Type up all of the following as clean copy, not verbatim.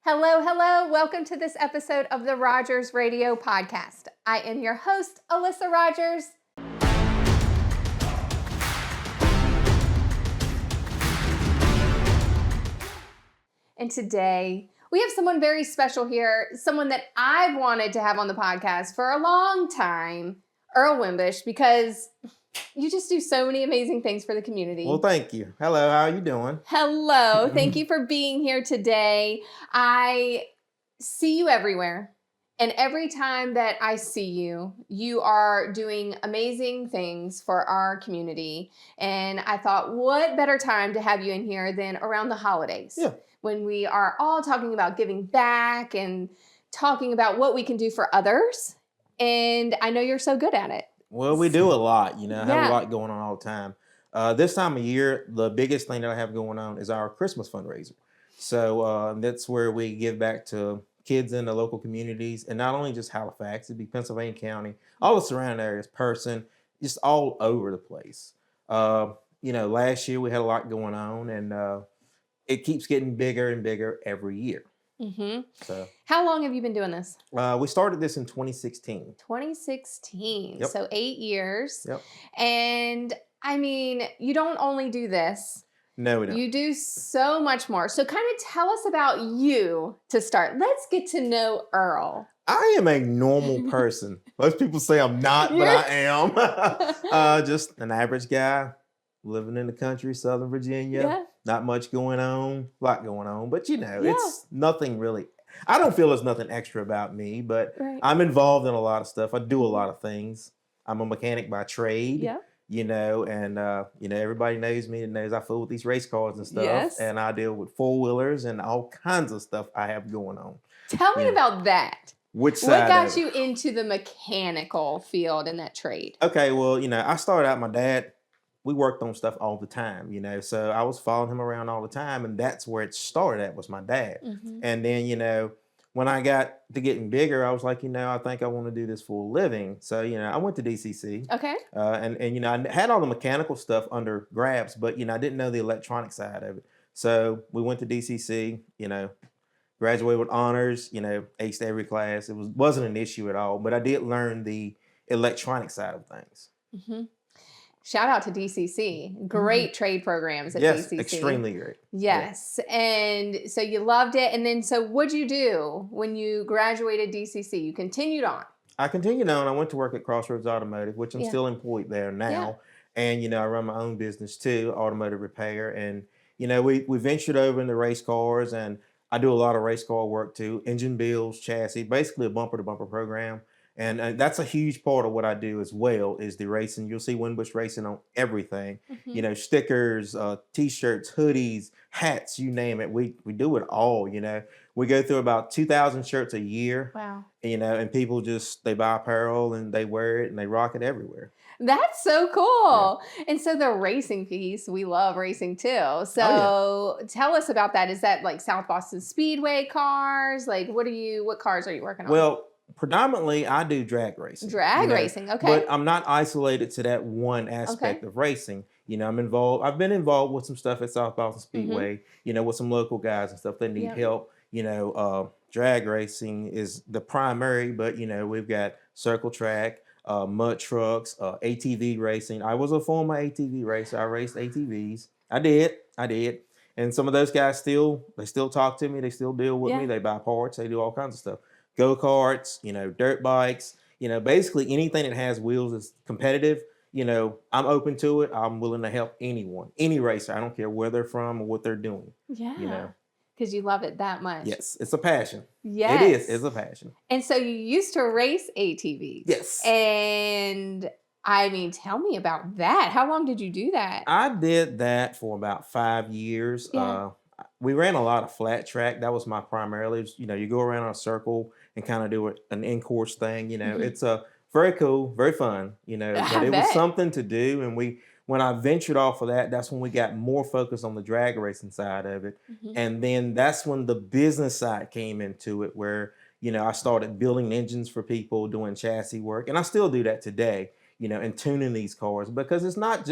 Hello, hello. Welcome to this episode of the Rogers Radio Podcast. I am your host, Alyssa Rogers. And today we have someone very special here, someone that I've wanted to have on the podcast for a long time, Earl Winbush, because you just do so many amazing things for the community. Well, thank you. Hello, how are you doing? Hello. Thank you for being here today. I see you everywhere. And every time that I see you, you are doing amazing things for our community. And I thought, what better time to have you in here than around the holidays? Yeah. When we are all talking about giving back and talking about what we can do for others. And I know you're so good at it. Well, we do a lot, I have a lot going on all the time. This time of year, the biggest thing that I have going on is our Christmas fundraiser. So that's where we give back to kids in the local communities, and not only just Halifax, it'd be Pennsylvania County, all the surrounding areas, Person, just all over the place. Last year we had a lot going on, and it keeps getting bigger and bigger every year. Mm-hmm. So, how long have you been doing this? We started this in 2016. 2016. Yep. So 8 years. Yep. And I mean, you don't only do this. No, we don't. You do so much more. So kind of tell us about you to start. Let's get to know Earl. I am a normal person. Most people say I'm not, but I am. Just an average guy living in the country, Southern Virginia. Yeah. Not much going on, a lot going on. But, it's nothing really. I don't feel there's nothing extra about me, but I'm involved in a lot of stuff. I do a lot of things. I'm a mechanic by trade. Yeah. And everybody knows me and knows I fool with these race cars and stuff. Yes. And I deal with four-wheelers and all kinds of stuff I have going on. Tell me about that. Which side? What got you into the mechanical field and that trade? Okay, well, I started out, my dad, we worked on stuff all the time, so I was following him around all the time, and that's where it started at, was my dad. Mm-hmm. And then, when I got to getting bigger, I was like, I think I want to do this for a living. So, I went to DCC. Okay. And I had all the mechanical stuff under grabs, but, I didn't know the electronic side of it. So we went to DCC, graduated with honors, aced every class. It wasn't an issue at all, but I did learn the electronic side of things. Mm-hmm. Shout out to DCC. Great trade programs at DCC. Yes, extremely great. Yes. Yeah. And so you loved it. And then, so what'd you do when you graduated DCC? You continued on. I continued on. I went to work at Crossroads Automotive, which I'm still employed there now. Yeah. And, I run my own business too, automotive repair. And, we ventured over into race cars, and I do a lot of race car work too. Engine builds, chassis, basically a bumper-to-bumper program. And that's a huge part of what I do as well, is the racing. You'll see Winbush Racing on everything, stickers, T-shirts, hoodies, hats, you name it. We do it all, We go through about 2,000 shirts a year. Wow. And people they buy apparel and they wear it and they rock it everywhere. That's so cool. Yeah. And so the racing piece, we love racing too. So tell us about that. Is that like South Boston Speedway cars? Like what cars are you working on? Well, predominantly, I do drag racing. Racing, okay. But I'm not isolated to that one aspect of racing. I'm involved. I've been involved with some stuff at South Boston Speedway, with some local guys and stuff that need help. Drag racing is the primary, but, we've got circle track, mud trucks, ATV racing. I was a former ATV racer. I raced ATVs. I did. And some of those guys still talk to me. They still deal with me. They buy parts. They do all kinds of stuff. Go-karts, dirt bikes, basically anything that has wheels is competitive. I'm open to it. I'm willing to help anyone, any racer. I don't care where they're from or what they're doing. Yeah. Because you love it that much. Yes. It's a passion. Yes. It is. It's a passion. And so you used to race ATVs. Yes. And I mean, tell me about that. How long did you do that? I did that for about 5 years. Yeah. We ran a lot of flat track. That was my primarily, you go around in a circle and kind of do an in-course thing. It's very cool, very fun, but it was something to do. And when I ventured off of that, that's when we got more focused on the drag racing side of it. And then that's when the business side came into it, where, I started building engines for people, doing chassis work. And I still do that today, and tuning these cars, because it's not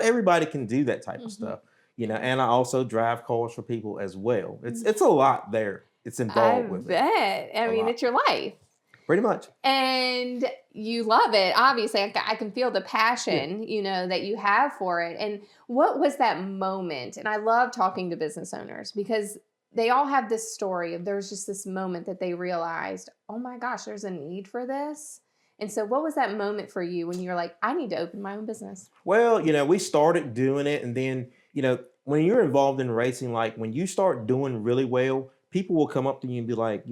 everybody can do that type of stuff. And I also drive cars for people as well. It's a lot there. it's I involved with it bet. I a mean, lot. it's your life. Pretty much. And you love it. Obviously, I can feel the Yeah. passion, that you have for it. And what was that moment? And I love talking to business owners because they all have this story of there was just this moment that they realized, oh my gosh, there's a need for this. And so what was that moment for you when you were like, I need to open my own business? Well, we started doing it, and then, when you're involved in racing, like when you start doing really well, people will come up to you and be like,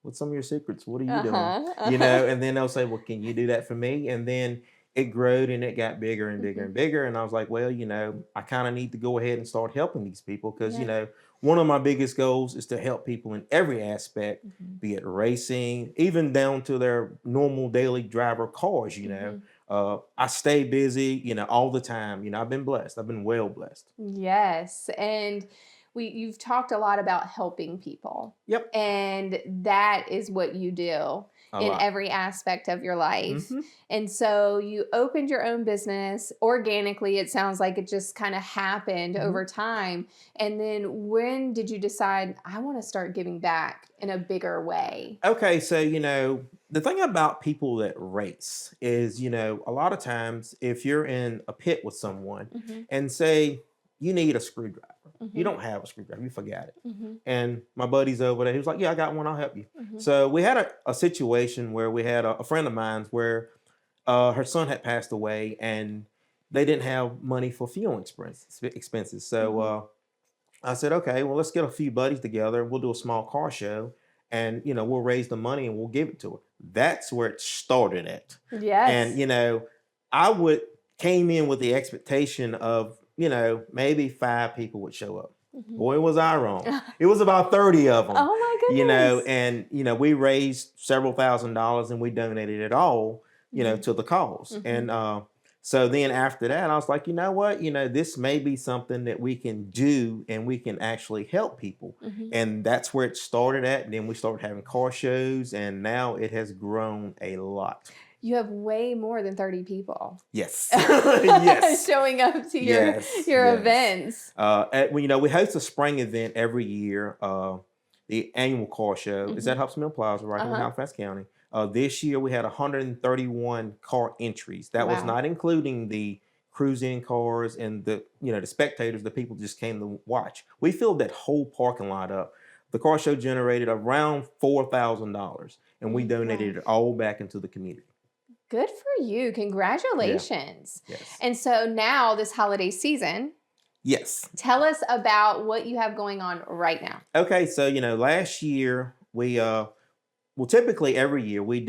what's some of your secrets? What are you doing? Uh-huh. Uh-huh. And then they'll say, well, can you do that for me? And then it growed and it got bigger and bigger Mhm. and bigger. And I was like, well, I kind of need to go ahead and start helping these people because, Yeah. one of my biggest goals is to help people in every aspect, Mhm. be it racing, even down to their normal. Driver cars. Mhm. I stay busy, all the time. I've been blessed. I've been well blessed. Yes. And you've talked a lot about helping people. Yep. And that is what you do A in lot. every aspect of your life. Hmm. And so you opened your own business organically. It sounds like it just kind of happened Hmm. over time. And then when did you decide, I want to start giving back in a bigger way? Okay, so the thing about people that race is, a lot of times if you're in a pit with someone Hmm. and say you need a screwdriver, you Hmm. don't have a screwdriver, you forgot it. Hmm. And my buddy's over there, he was like, yeah, I got one, I'll help you. Hmm. So we had a situation where we had a friend of mine's where her son had passed away and they didn't have money for fuel expenses. So Hmm. I said, okay, well, let's get a few buddies together. We'll do a small car show and, we'll raise the money and we'll give it to her. That's where it started at. And, Yes. I came in with the expectation of, maybe 5 people would show up. Hmm. Boy, was I wrong. It was about 30 of them, Oh my goodness. and, we raised several $1,000s and we donated it all, Mhm. to the cause. Mhm. And, so then after that, I was like, you know what? This may be something that we can do and we can actually help people. Mhm. And that's where it started at. And then we started having car shows and now it has grown a lot. You have way more than 30 people Yes. Yes. showing up to your Yes. your Yes. events. We host a spring event every year. The annual car show is at Mhm. Hubs Mill Plaza right here in Uh-huh. Halifax County. This year we had 131 car entries. That was Wow. not including the cruising cars and the spectators, the people just came to watch. We filled that whole parking lot up. The car show generated around $4,000 and we Wow. donated it all back into the community. Good for you. Yeah. Congratulations. Yes. And so now this holiday season, Yes. tell us about what you have going on right now. Okay, so last year well, typically every year we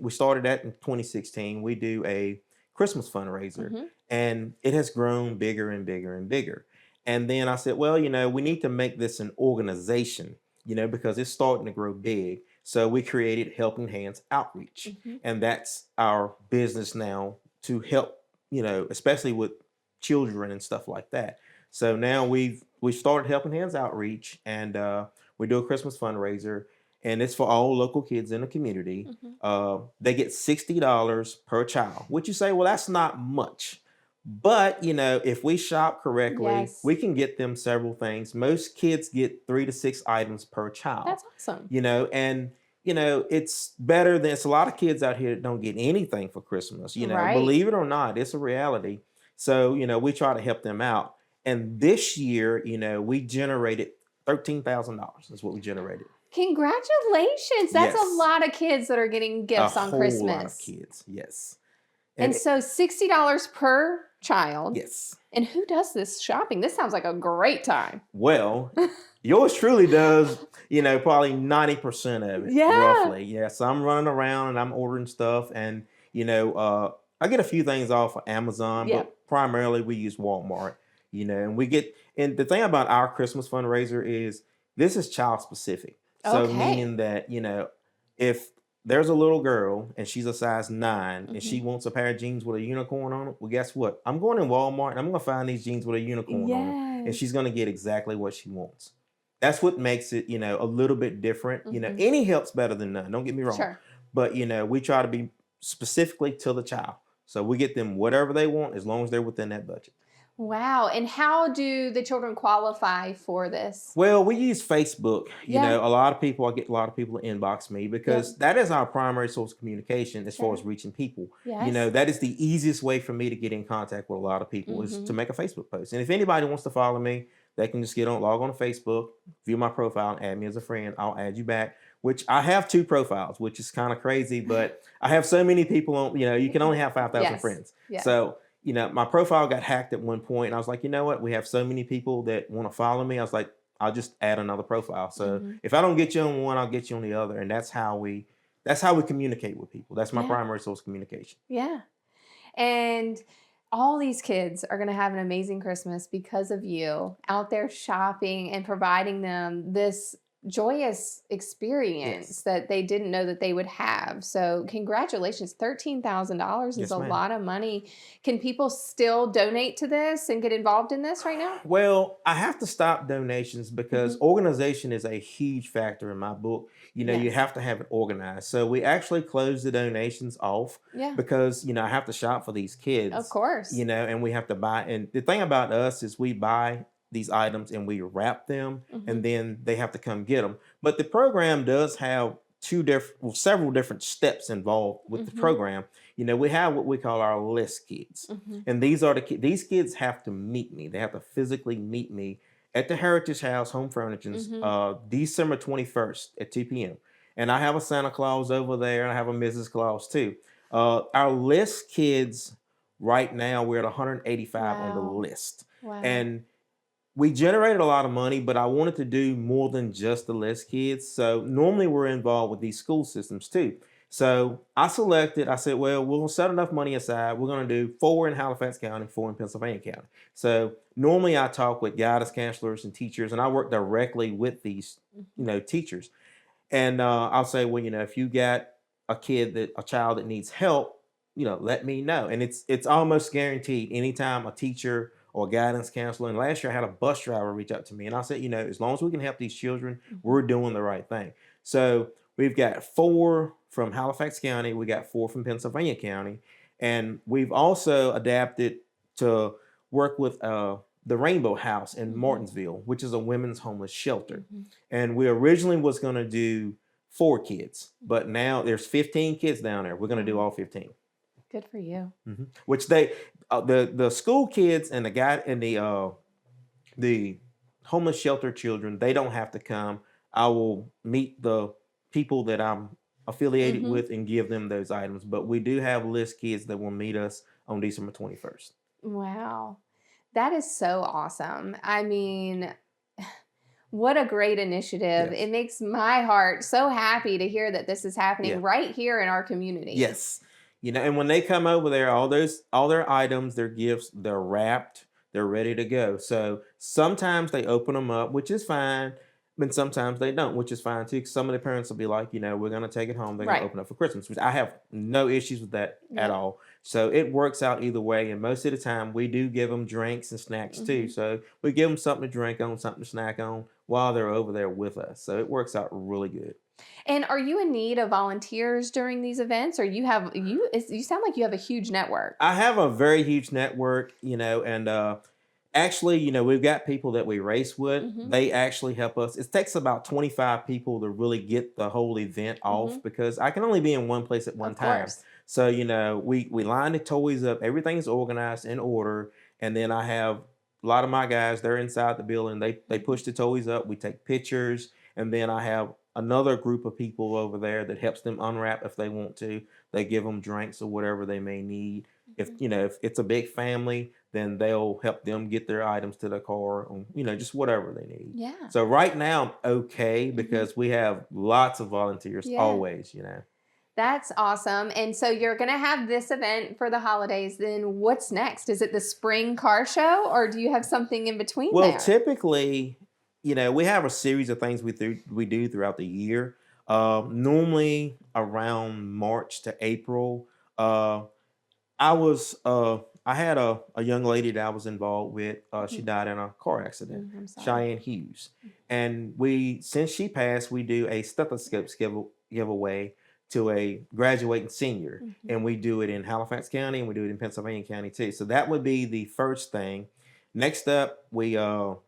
started that in 2016. We do a Christmas fundraiser Mhm. and it has grown bigger and bigger and bigger. And then I said, well, we need to make this an organization, because it's starting to grow big. So we created Helping Hands Outreach. Mhm. And that's our business now to help, especially with children and stuff like that. So now we've started Helping Hands Outreach and we do a Christmas fundraiser and it's for all local kids in the community. Mhm. They get $60 per child, which you say, well, that's not much. But, if we shop correctly, Yes. we can get them several things. Most kids get 3 to 6 items per child, That's awesome. and, it's better than it's a lot of kids out here that don't get anything for Christmas, Right. believe it or not, it's a reality. So, we try to help them out. And this year, we generated $13,000 is what we generated. Congratulations. That's a Yes. lot of kids that are getting A gifts on whole lot of Christmas. kids. Yes. And And so $60 per child. yes. And who does this shopping? This sounds like a great time. Well, yours truly does, probably 90% of it, Yeah. roughly. Yeah. So I'm running around and I'm ordering stuff and, I get a few things off of Amazon, Yeah. but primarily we use Walmart, and the thing about our Christmas fundraiser is this is child specific. So Okay. meaning that, if there's a little girl and she's a size 9 and she Mhm. wants a pair of jeans with a unicorn on it, well, guess what? I'm going in Walmart and I'm going to find these jeans with a unicorn on them, and Yes. she's going to get exactly what she wants. That's what makes it, a little bit different. Mhm. Any help's better than none. Don't get me wrong, Sure. but we try to be specifically to the child, so we get them whatever they want as long as they're within that budget. Wow. And how do the children qualify for this? Well, we use Facebook. Yeah. A lot of people, I get a lot of people to inbox me because Yep. that is our primary source of communication as far Sure. as reaching people. Yes. That is the easiest way for me to get in contact with a lot of people is to Mm-hmm. make a Facebook post. And if anybody wants to follow me, they can just log on to Facebook, view my profile, and add me as a friend. I'll add you back, which I have two profiles, which is kind of crazy, but I have so many people on, you can only have 5,000 Yes. friends. Yes. So my profile got hacked at one point, and I was like, you know what? We have so many people that want to follow me. I was like, I'll just add another profile. So Mm-hmm. if I don't get you on one, I'll get you on the other, and that's how we communicate with people. That's my Yeah. primary source of communication. Yeah. And all these kids are going to have an amazing Christmas because of you out there shopping and providing them this joyous experience Yes, that they didn't know that they would have. So, congratulations. $13,000 is yes, a ma'am. lot of money. Can people still donate to this and get involved in this right now? Well, I have to stop donations because Hmm. organization is a huge factor in my book. You Yes. have to have it organized. So we actually close the donations off Yeah, because, I have to shop for these of kids, course. and we have to buy. And the thing about us is we buy these items and we wrap them Hmm. and then they have to come get them. But the program does have several different steps involved with the Hmm. program. We have what we call our list kids. Hmm. And these kids have to meet me. They have to physically meet me at the Heritage House Home Furnishings, Hmm. December 21st at 2 p.m. And I have a Santa Claus over there, and I have a Mrs. Claus too. Our list kids right now, we're at 185 on the Wow. list. Wow. And we generated a lot of money, but I wanted to do more than just the list kids. So normally we're involved with these school systems too. So I said, well, we'll set enough money aside. We're going to do 4 in Halifax County, 4 in Pennsylvania County. So normally I talk with guidance counselors and teachers, and I work directly with these, Hmm. teachers. And I'll say, well, if you got a child that needs help, let me know. And it's almost guaranteed anytime a teacher or a guidance counselor. And last year I had a bus driver reach out to me, and I said, as long as we can help these children, Hmm. we're doing the right thing. So we've got 4 from Halifax County, we got 4 from Pennsylvania County, and we've also adapted to work with the Rainbow House in Hmm. Martinsville, which is a women's homeless shelter. Hmm. And we originally was going to do 4 kids, but now there's 15 kids down there. We're going to do Wow. all 15. Good for you. Which the school kids and the guy and the homeless shelter children, they don't have to come. I will meet the people that I'm affiliated Hmm. with and give them those items. But we do have list kids that will meet us on December 21st. Wow. That is so awesome. I mean, what a great initiative. It Yes. makes my heart so happy to hear that this is Yeah. happening right here in our community. Yes. And when they come over there, all their items, their gifts, they're wrapped, they're ready to go. So sometimes they open them up, which is fine. And sometimes they don't, which is fine too. 'Cause some of the parents will be like, we're gonna take it home, they're gonna Right. open up for Christmas, which I have no issues with that at Yeah. all. So it works out either way. And most of the time we do give them drinks and snacks too. Hmm. So we give them something to drink on, something to snack on while they're over there with us. So it works out really good. And are you in need of volunteers during these events, or you sound like you have a huge network? I have a very huge network, and actually, we've got people that we race with. Hmm. They actually help us. It takes about 25 people to really get the whole event Hmm. off because I can only be in one place at one Of time. course. So, we line the toys up, everything's organized in order, and then I have a lot of my guys, they're inside the building. They Hmm. push the toys up, we take pictures, and then I have another group of people over there that helps them unwrap if they want to. They give them drinks or whatever they may need. If Hmm. if it's a big family, then they'll help them get their items to the car, or just whatever they need. Yeah. So right now I'm okay Hmm. because we have lots of volunteers Yeah. always. That's awesome. And so you're going to have this event for the holidays. Then what's next? Is it the spring car show, or do you have something in between Well, there? typically, we have a series of things we do throughout the year. Normally around March to April. I was I had a young lady that I was involved with. She Mhm. died in a car accident, I'm sorry. Cheyenne Hughes, and since she passed, we do a stethoscope giveaway to a graduating senior, Mhm. and we do it in Halifax County and we do it in Pennsylvania County too. So that would be the first thing. Next up, we do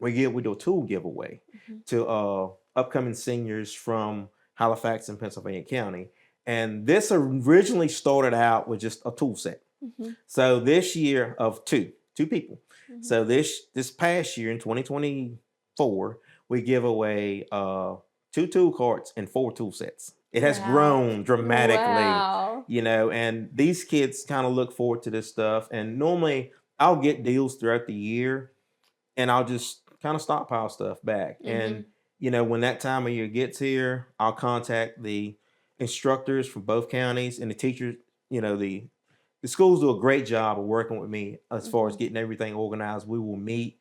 a tool giveaway to upcoming seniors from Halifax and Pennsylvania County. And this originally started out with just a tool set. So this year of two people. So this past year in 2024, we give away 2 tool carts and 4 tool sets. It has grown dramatically, you know, and these kids kind of look forward to this stuff. And normally I'll get deals throughout the year and I'll just kind of stockpile stuff back. And, you know, when that time of year gets here, I'll contact the instructors from both counties and the teachers. You know, the schools do a great job of working with me as far as getting everything organized. We will meet.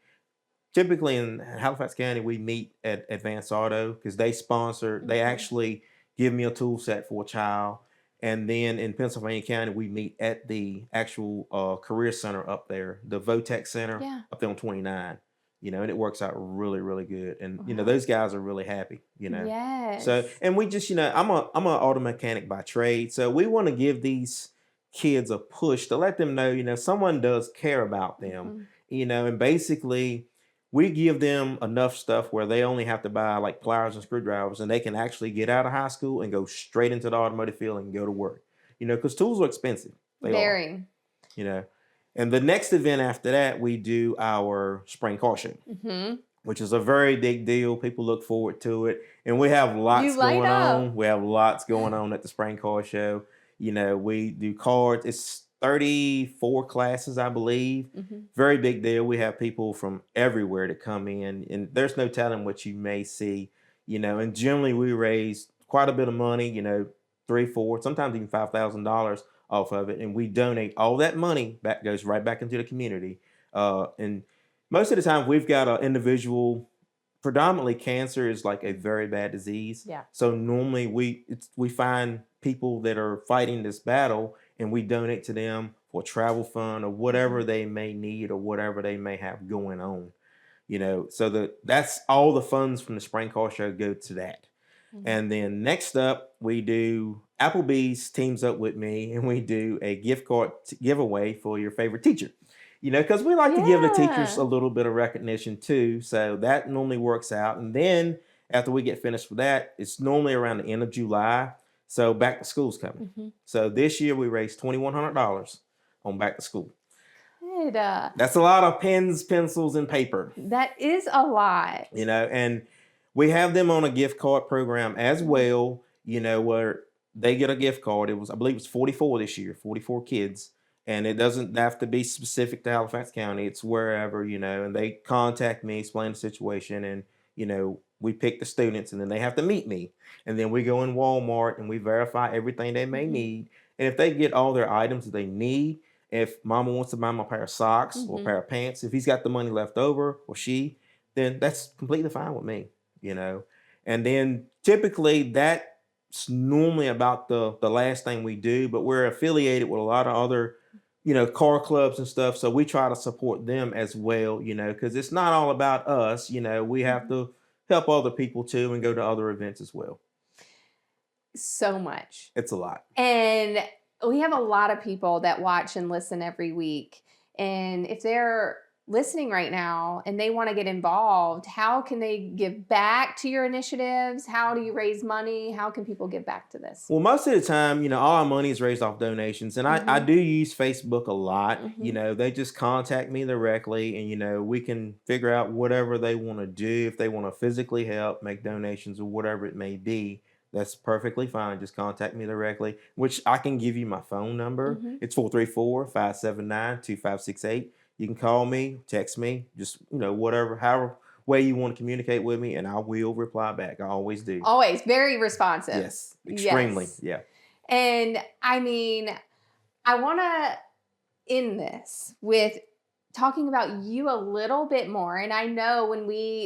Typically in Halifax County, we meet at Advanced Auto because they sponsor, they actually give me a tool set for a child. And then in Pennsylvania County, we meet at the actual career center up there, the Votech Center up there on 29. You know, and it works out really, really good. And, you know, those guys are really happy, you know. So, and we just, you know, I'm an auto mechanic by trade. So we want to give these kids a push to let them know, you know, someone does care about them, you know, and basically we give them enough stuff where they only have to buy like pliers and screwdrivers and they can actually get out of high school and go straight into the automotive field and go to work, you know, because tools are expensive. They are, you know. And the next event after that, we do our spring car show, which is a very big deal. People look forward to it. And we have lots going on. We have lots going on at the spring car show. You know, we do cards. It's 34 classes, I believe. Very big deal. We have people from everywhere to come in. And there's no telling what you may see, you know. And generally, we raise quite a bit of money, you know, 3, 4, sometimes even $5,000 off of it, and we donate all that money goes right back into the community. And most of the time, we've got an individual. Predominantly, cancer is like a very bad disease. So normally, we find people that are fighting this battle, and we donate to them for travel fund or whatever they may need or whatever they may have going on. You know, so that's all the funds from the spring car show go to that. And then next up, we do Applebee's teams up with me and we do a gift card giveaway for your favorite teacher. You know, because we like to give the teachers a little bit of recognition too. So that normally works out. And then after we get finished with that, it's normally around the end of July. So back to school's coming. So this year we raised $2,100 on back to school. That's a lot of pens, pencils, and paper. That is a lot. You know, and we have them on a gift card program as well, you know, where they get a gift card. I believe it's 44 this year, 44 kids. And it doesn't have to be specific to Halifax County. It's wherever, you know, and they contact me, explain the situation. And, you know, we pick the students and then they have to meet me. And then we go in Walmart and we verify everything they may need. And if they get all their items that they need, if mama wants to buy them a pair of socks or a pair of pants, if he's got the money left over or she, then that's completely fine with me. You know, and then typically that's normally about the last thing we do, but we're affiliated with a lot of other, you know, car clubs and stuff. So we try to support them as well, you know, because it's not all about us. You know, we have to help other people too and go to other events as well. So much. It's a lot. And we have a lot of people that watch and listen every week. And if they're listening right now and they want to get involved, how can they give back to your initiatives? How do you raise money? How can people give back to this? Well, most of the time, you know, all our money is raised off donations. And I do use Facebook a lot. You know, they just contact me directly and, you know, we can figure out whatever they want to do. If they want to physically help, make donations or whatever it may be, that's perfectly fine. Just contact me directly, which I can give you my phone number. It's 434-579-2568. You can call me, text me, just, you know, however way you want to communicate with me, and I will reply back. I always do. Always very responsive. Yes, extremely. Yeah. And I mean, I want to end this with talking about you a little bit more. And I know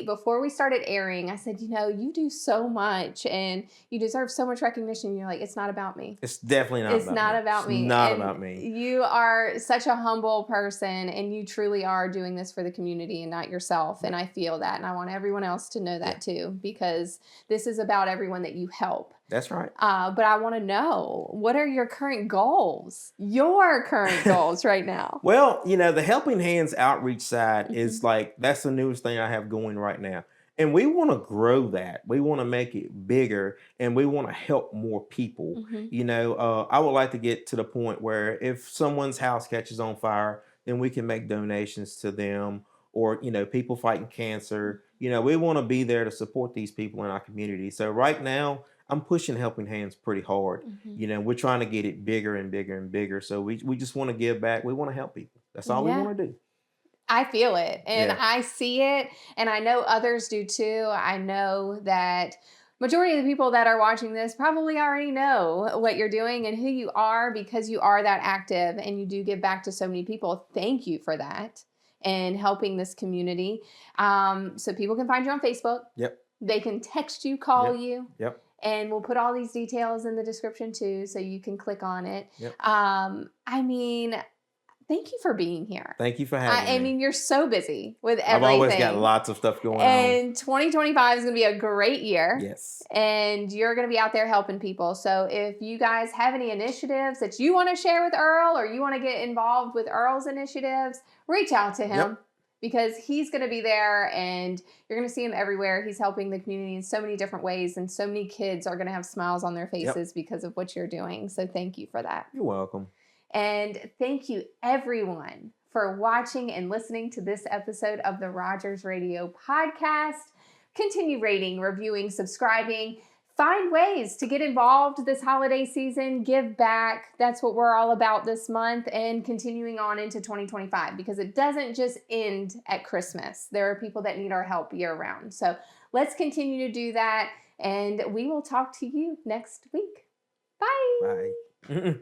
before we started airing, I said, you know, you do so much and you deserve so much recognition. You're like, it's not about me. It's definitely not about me. It's not about me. You are such a humble person and you truly are doing this for the community and not yourself. And I feel that. And I want everyone else to know that too, because this is about everyone that you help. That's right. But I want to know, what are your current goals? Your current goals right now? Well, you know, the helping hand hands outreach side is like, that's the newest thing I have going right now. And we want to grow that. We want to make it bigger and we want to help more people. I would like to get to the point where if someone's house catches on fire, then we can make donations to them, or, people fighting cancer. We want to be there to support these people in our community. So right now, I'm pushing Helping Hands pretty hard. We're trying to get it bigger and bigger and bigger. So we just want to give back. We want to help people. That's all we Yeah. want to do. I feel it and Yeah. I see it, and I know others do too. I know that majority of the people that are watching this probably already know what you're doing and who you are, because you are that active and you do give back to so many people. Thank you for that and helping this community. So people can find you on Facebook. Yep. They can text you, call Yep. you. Yep. And we'll put all these details in the description too, so you can click on it. Yep. I mean, thank you for being here. Thank you for having me. I mean, you're so busy with everything. I've always got lots of stuff going on. And 2025 is going to be a great year. Yes. And you're going to be out there helping people. So if you guys have any initiatives that you want to share with Earl, or you want to get involved with Earl's initiatives, reach out to him. Yep. Because he's going to be there and you're going to see him everywhere. He's helping the community in so many different ways, and so many kids are going to have smiles on their faces because of what you're doing. So thank you for that. You're welcome. And thank you, everyone, for watching and listening to this episode of the Rogers Radio Podcast. Continue rating, reviewing, subscribing. Find ways to get involved this holiday season. Give back. That's what we're all about this month, and continuing on into 2025, because it doesn't just end at Christmas. There are people that need our help year round. So let's continue to do that, and we will talk to you next week. Bye. Bye.